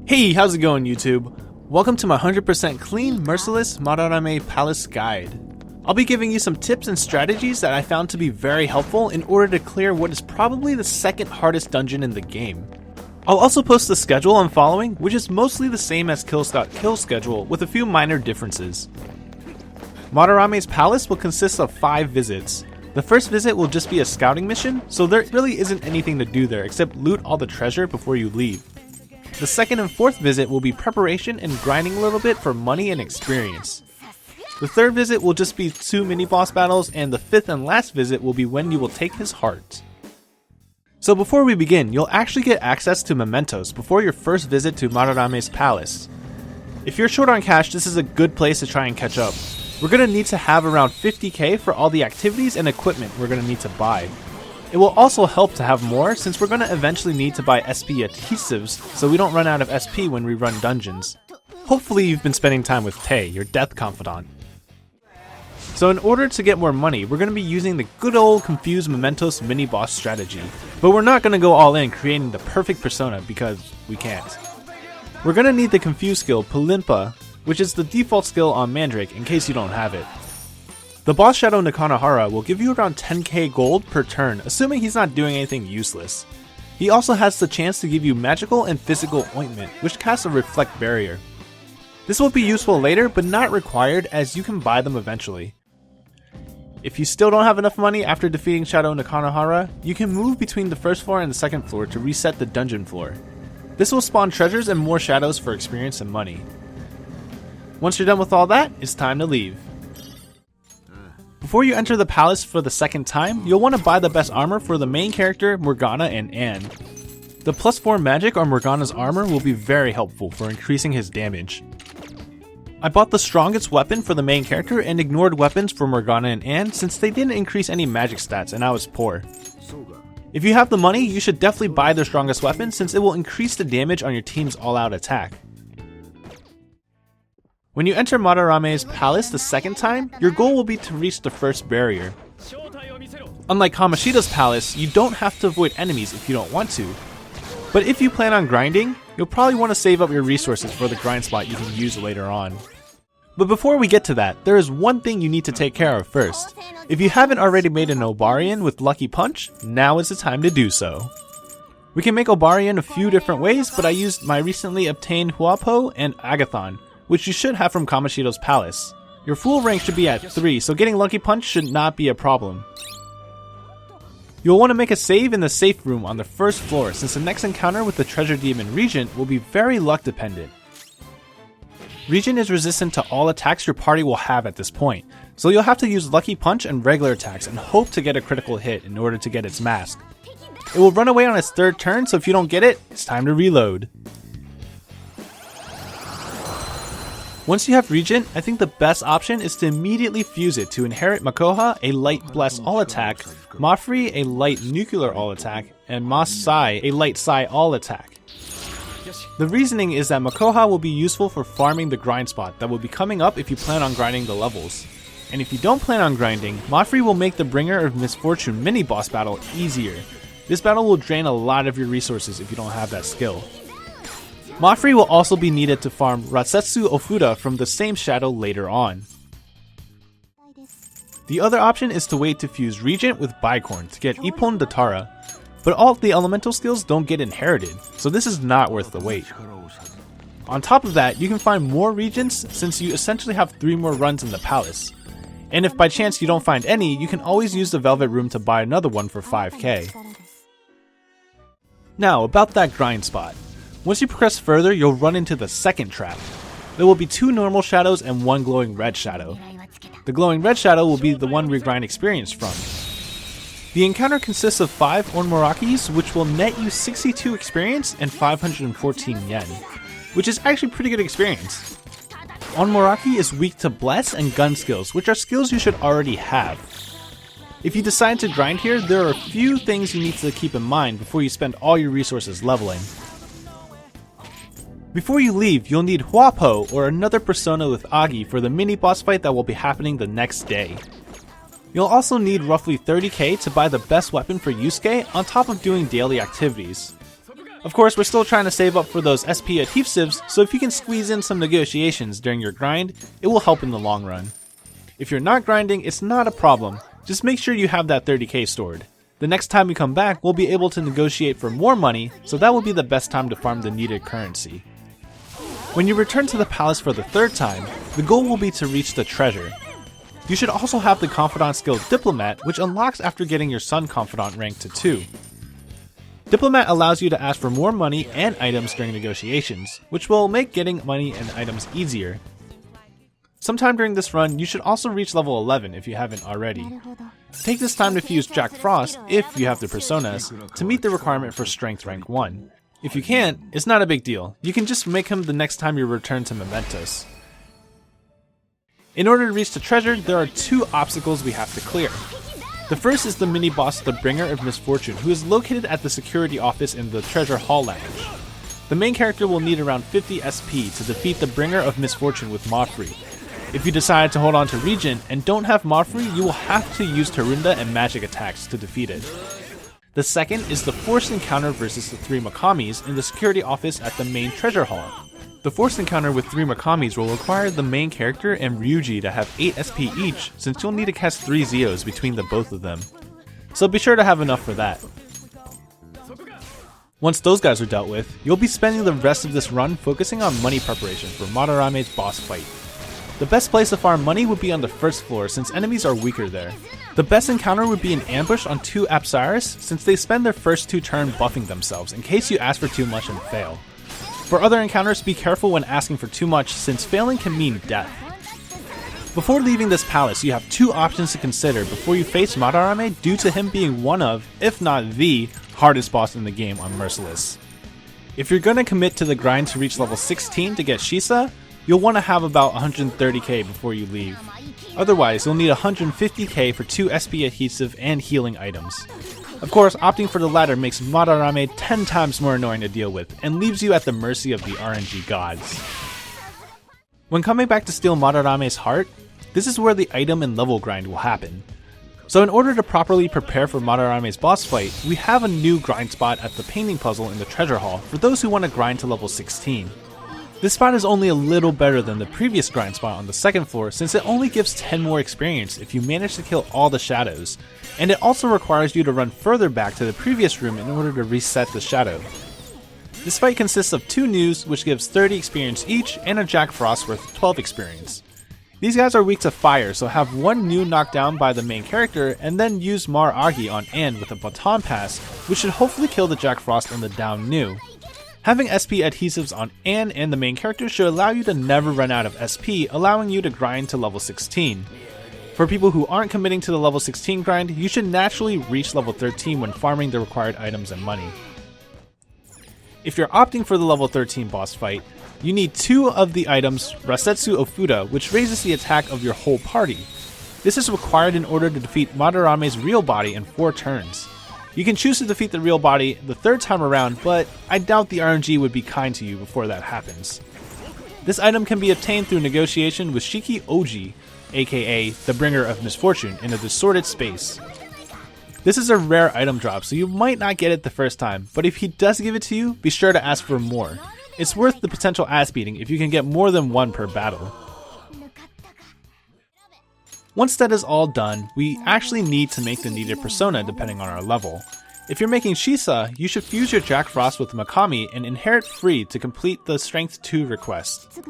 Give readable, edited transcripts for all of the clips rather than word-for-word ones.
Hey, how's it going, YouTube? Welcome to my 100% clean, Merciless Madarame Palace guide. I'll be giving you some tips and strategies that I found to be very helpful in order to clear what is probably the second hardest dungeon in the game. I'll also post the schedule I'm following, which is mostly the same as Kill's schedule with a few minor differences. Madarame's Palace will consist of 5 visits. The first visit will just be a scouting mission, so there really isn't anything to do there except loot all the treasure before you leave. The second and fourth visit will be preparation and grinding a little bit for money and experience. The third visit will just be 2 mini-boss battles, and the fifth and last visit will be when you will take his heart. So before we begin, you'll actually get access to Mementos before your first visit to Madarame's Palace. If you're short on cash, this is a good place to try and catch up. We're going to need to have around 50k for all the activities and equipment we're going to need to buy. It will also help to have more since we're going to eventually need to buy SP adhesives so we don't run out of SP when we run dungeons. Hopefully you've been spending time with Tay, your death confidant. So in order to get more money, we're going to be using the good old confused Mementos mini-boss strategy. But we're not going to go all in creating the perfect persona because we can't. We're going to need the confused skill Palimpa, which is the default skill on Mandrake in case you don't have it. The boss shadow Nakanohara will give you around 10k gold per turn, assuming he's not doing anything useless. He also has the chance to give you magical and physical ointment, which casts a reflect barrier. This will be useful later, but not required as you can buy them eventually. If you still don't have enough money after defeating Shadow Nakanohara, you can move between the first floor and the second floor to reset the dungeon floor. This will spawn treasures and more shadows for experience and money. Once you're done with all that, it's time to leave. Before you enter the palace for the second time, you'll want to buy the best armor for the main character, Morgana and Anne. The +4 magic on Morgana's armor will be very helpful for increasing his damage. I bought the strongest weapon for the main character and ignored weapons for Morgana and Anne since they didn't increase any magic stats and I was poor. If you have the money, you should definitely buy the strongest weapon since it will increase the damage on your team's all-out attack. When you enter Madarame's Palace the second time, your goal will be to reach the first barrier. Unlike Kamoshida's Palace, you don't have to avoid enemies if you don't want to. But if you plan on grinding, you'll probably want to save up your resources for the grind spot you can use later on. But before we get to that, there is one thing you need to take care of first. If you haven't already made an Obarian with Lucky Punch, now is the time to do so. We can make Obarian a few different ways, but I used my recently obtained Huapo and Agathon, which you should have from Kamoshida's Palace. Your full rank should be at 3, so getting Lucky Punch should not be a problem. You'll want to make a save in the safe room on the first floor since the next encounter with the Treasure Demon Regent will be very luck dependent. Regent is resistant to all attacks your party will have at this point, so you'll have to use Lucky Punch and regular attacks and hope to get a critical hit in order to get its mask. It will run away on its third turn, so if you don't get it, it's time to reload. Once you have Regent, I think the best option is to immediately fuse it to inherit Makoha, a light bless all attack, Mafri, a light nuclear all attack, and Masai, a light Psi all attack. The reasoning is that Makoha will be useful for farming the grind spot that will be coming up if you plan on grinding the levels. And if you don't plan on grinding, Mafri will make the Bringer of Misfortune mini boss battle easier. This battle will drain a lot of your resources if you don't have that skill. Mafri will also be needed to farm Ratsetsu Ofuda from the same shadow later on. The other option is to wait to fuse Regent with Bicorn to get Ippon Datara, but all of the elemental skills don't get inherited, so this is not worth the wait. On top of that, you can find more Regents since you essentially have 3 more runs in the palace. And if by chance you don't find any, you can always use the Velvet Room to buy another one for 5k. Now, about that grind spot. Once you progress further, you'll run into the second trap. There will be 2 normal shadows and 1 glowing red shadow. The glowing red shadow will be the one we grind experience from. The encounter consists of 5 Onmorakis, which will net you 62 experience and 514 yen, which is actually pretty good experience. Onmoraki is weak to bless and gun skills, which are skills you should already have. If you decide to grind here, there are a few things you need to keep in mind before you spend all your resources leveling. Before you leave, you'll need Huapo or another persona with Agi for the mini boss fight that will be happening the next day. You'll also need roughly 30k to buy the best weapon for Yusuke on top of doing daily activities. Of course, we're still trying to save up for those SP adhesives, so if you can squeeze in some negotiations during your grind, it will help in the long run. If you're not grinding, it's not a problem. Just make sure you have that 30k stored. The next time we come back, we'll be able to negotiate for more money, so that will be the best time to farm the needed currency. When you return to the palace for the third time, the goal will be to reach the treasure. You should also have the Confidant skill Diplomat, which unlocks after getting your Sun Confidant rank to 2. Diplomat allows you to ask for more money and items during negotiations, which will make getting money and items easier. Sometime during this run, you should also reach level 11 if you haven't already. Take this time to fuse Jack Frost, if you have the personas, to meet the requirement for Strength rank 1. If you can't, it's not a big deal. You can just make him the next time you return to Mementos. In order to reach the treasure, there are 2 obstacles we have to clear. The first is the mini-boss, the Bringer of Misfortune, who is located at the security office in the Treasure Hall Lounge. The main character will need around 50 SP to defeat the Bringer of Misfortune with mod free. If you decide to hold on to Regent and don't have mod free, you will have to use Tarunda and magic attacks to defeat it. The second is the forced encounter versus the 3 Makamis in the security office at the main treasure hall. The forced encounter with 3 Makamis will require the main character and Ryuji to have 8 SP each, since you'll need to cast 3 Zeos between the both of them. So be sure to have enough for that. Once those guys are dealt with, you'll be spending the rest of this run focusing on money preparation for Madarame's boss fight. The best place to farm money would be on the first floor since enemies are weaker there. The best encounter would be an ambush on 2 Apsaris since they spend their first 2 turns buffing themselves in case you ask for too much and fail. For other encounters, be careful when asking for too much since failing can mean death. Before leaving this palace, you have 2 options to consider before you face Madarame due to him being one of, if not the, hardest boss in the game on Merciless. If you're going to commit to the grind to reach level 16 to get Shisa, you'll want to have about 130k before you leave. Otherwise, you'll need 150k for 2 SP adhesive and healing items. Of course, opting for the latter makes Madarame 10 times more annoying to deal with, and leaves you at the mercy of the RNG gods. When coming back to steal Madarame's heart, this is where the item and level grind will happen. So in order to properly prepare for Madarame's boss fight, we have a new grind spot at the painting puzzle in the treasure hall for those who want to grind to level 16. This spot is only a little better than the previous grind spot on the second floor since it only gives 10 more experience if you manage to kill all the shadows, and it also requires you to run further back to the previous room in order to reset the shadow. This fight consists of 2 news which gives 30 experience each and a Jack Frost worth 12 experience. These guys are weak to fire, so have 1 new knocked down by the main character and then use Mar Agi on Ann with a baton pass, which should hopefully kill the Jack Frost and the down new. Having SP adhesives on Ann and the main character should allow you to never run out of SP, allowing you to grind to level 16. For people who aren't committing to the level 16 grind, you should naturally reach level 13 when farming the required items and money. If you're opting for the level 13 boss fight, you need 2 of the items Rasetsu Ofuda, which raises the attack of your whole party. This is required in order to defeat Madarame's real body in 4 turns. You can choose to defeat the real body the 3rd time around, but I doubt the RNG would be kind to you before that happens. This item can be obtained through negotiation with Shiki Oji, aka the Bringer of Misfortune, in a distorted space. This is a rare item drop, so you might not get it the first time, but if he does give it to you, be sure to ask for more. It's worth the potential ass beating if you can get more than 1 per battle. Once that is all done, we actually need to make the needed persona depending on our level. If you're making Shisa, you should fuse your Jack Frost with Makami and inherit free to complete the Strength 2 request.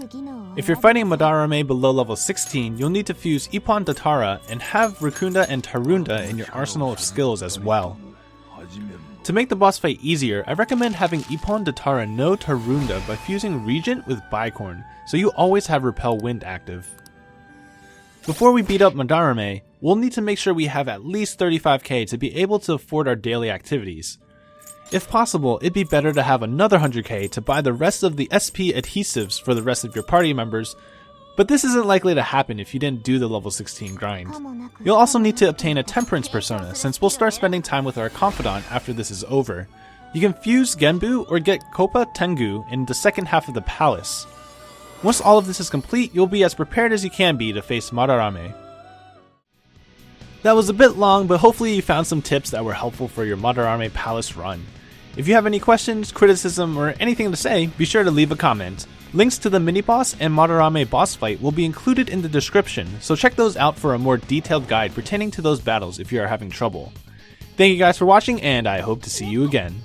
If you're fighting Madarame below level 16, you'll need to fuse Ippon Datara and have Rukunda and Tarunda in your arsenal of skills as well. To make the boss fight easier, I recommend having Ippon Datara no Tarunda by fusing Regent with Bicorn, so you always have Repel Wind active. Before we beat up Madarame, we'll need to make sure we have at least 35k to be able to afford our daily activities. If possible, it'd be better to have another 100k to buy the rest of the SP adhesives for the rest of your party members, but this isn't likely to happen if you didn't do the level 16 grind. You'll also need to obtain a Temperance persona since we'll start spending time with our Confidant after this is over. You can fuse Genbu or get Koppa Tengu in the second half of the palace. Once all of this is complete, you'll be as prepared as you can be to face Madarame. That was a bit long, but hopefully you found some tips that were helpful for your Madarame Palace run. If you have any questions, criticism, or anything to say, be sure to leave a comment. Links to the mini-boss and Madarame boss fight will be included in the description, so check those out for a more detailed guide pertaining to those battles if you are having trouble. Thank you guys for watching, and I hope to see you again.